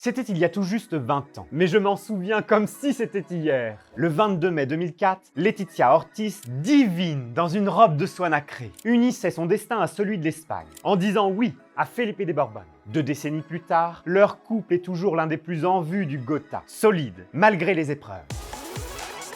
C'était il y a tout juste 20 ans, mais je m'en souviens comme si c'était hier. Le 22 mai 2004, Laetitia Ortiz, divine dans une robe de soie nacrée, unissait son destin à celui de l'Espagne, en disant oui à Felipe de Borbón. 2 décennies plus tard, leur couple est toujours l'un des plus en vue du Gotha, solide malgré les épreuves.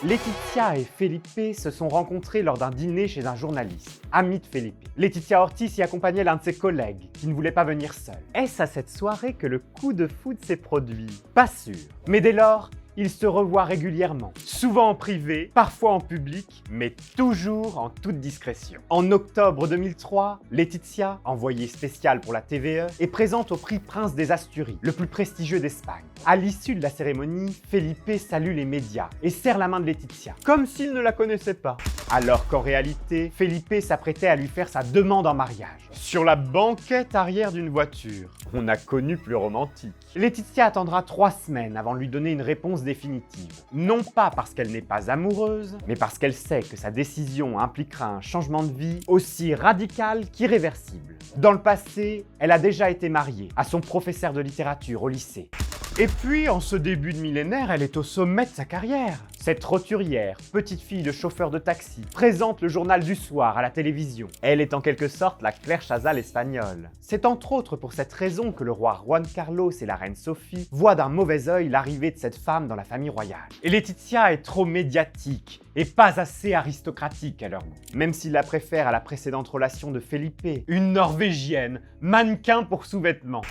Laetitia et Felipe se sont rencontrés lors d'un dîner chez un journaliste, ami de Felipe. Laetitia Ortiz y accompagnait l'un de ses collègues, qui ne voulait pas venir seul. Est-ce à cette soirée que le coup de foudre s'est produit? Pas sûr. Mais dès lors, ils se revoient régulièrement, souvent en privé, parfois en public, mais toujours en toute discrétion. En octobre 2003, Laetitia, envoyée spéciale pour la TVE, est présente au prix Prince des Asturies, le plus prestigieux d'Espagne. À l'issue de la cérémonie, Felipe salue les médias et serre la main de Laetitia, comme s'il ne la connaissait pas. Alors qu'en réalité, Felipe s'apprêtait à lui faire sa demande en mariage, sur la banquette arrière d'une voiture. On a connu plus romantique. Laetitia attendra 3 semaines avant de lui donner une réponse définitive. Non pas parce qu'elle n'est pas amoureuse, mais parce qu'elle sait que sa décision impliquera un changement de vie aussi radical qu'irréversible. Dans le passé, elle a déjà été mariée à son professeur de littérature au lycée. Et puis, en ce début de millénaire, elle est au sommet de sa carrière. Cette roturière, petite fille de chauffeur de taxi, présente le journal du soir à la télévision. Elle est en quelque sorte la Claire Chazal espagnole. C'est entre autres pour cette raison que le roi Juan Carlos et la reine Sophie voient d'un mauvais œil l'arrivée de cette femme dans la famille royale. Et Laetitia est trop médiatique et pas assez aristocratique à leur goût. Même s'ils la préfèrent à la précédente relation de Felipe, une Norvégienne, mannequin pour sous-vêtements.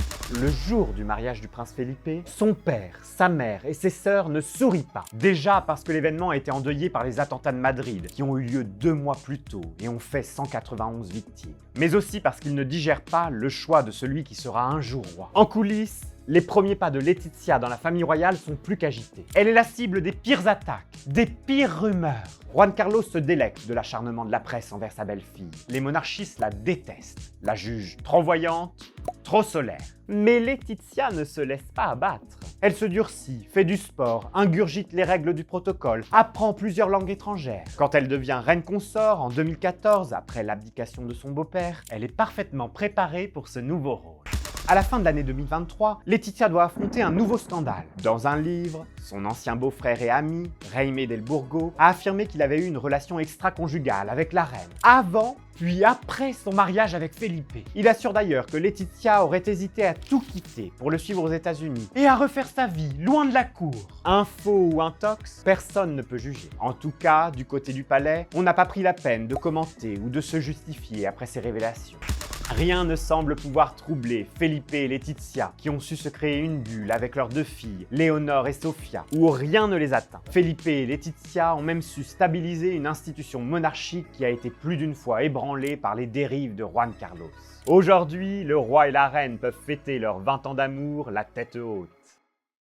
Le jour du mariage du prince Felipe, son père, sa mère et ses sœurs ne sourient pas. Déjà parce que l'événement a été endeuillé par les attentats de Madrid, qui ont eu lieu 2 mois plus tôt et ont fait 191 victimes. Mais aussi parce qu'ils ne digèrent pas le choix de celui qui sera un jour roi. En coulisses, les premiers pas de Laetitia dans la famille royale sont plus qu'agités. Elle est la cible des pires attaques, des pires rumeurs. Juan Carlos se délecte de l'acharnement de la presse envers sa belle-fille. Les monarchistes la détestent, la jugent trop voyante, trop solaire. Mais Laetitia ne se laisse pas abattre. Elle se durcit, fait du sport, ingurgite les règles du protocole, apprend plusieurs langues étrangères. Quand elle devient reine consort en 2014, après l'abdication de son beau-père, elle est parfaitement préparée pour ce nouveau rôle. À la fin de l'année 2023, Laetitia doit affronter un nouveau scandale. Dans un livre, son ancien beau-frère et ami, Jaime del Burgo, a affirmé qu'il avait eu une relation extra-conjugale avec la reine, avant puis après son mariage avec Felipe. Il assure d'ailleurs que Laetitia aurait hésité à tout quitter pour le suivre aux États-Unis et à refaire sa vie loin de la cour. Un faux ou un tox, personne ne peut juger. En tout cas, du côté du palais, on n'a pas pris la peine de commenter ou de se justifier après ces révélations. Rien ne semble pouvoir troubler Felipe et Laetitia, qui ont su se créer une bulle avec leurs 2 filles, Léonore et Sofia, où rien ne les atteint. Felipe et Laetitia ont même su stabiliser une institution monarchique qui a été plus d'une fois ébranlée par les dérives de Juan Carlos. Aujourd'hui, le roi et la reine peuvent fêter leurs 20 ans d'amour la tête haute.